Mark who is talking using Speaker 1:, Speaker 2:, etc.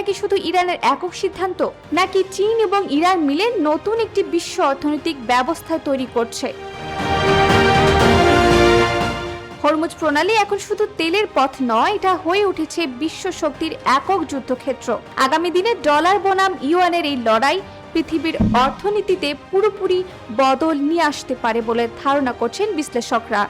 Speaker 1: কি শুধু ইরানের একক সিদ্ধান্ত, নাকি চীন এবং ইরান মিলে নতুন একটি বিশ্ব অর্থনৈতিক ব্যবস্থা তৈরি করছে? হরমুজ প্রণালী এখন শুধু তেলের পথ নয়, এটা হয়ে উঠেছে বিশ্ব শক্তির একক যুদ্ধক্ষেত্র। আগামী দিনে ডলার বনাম ইউয়ানের এই লড়াই পৃথিবীর অর্থনীতিতে পুরোপুরি বদল নিয়ে আসতে পারে বলে ধারণা করছেন বিশ্লেষকরা।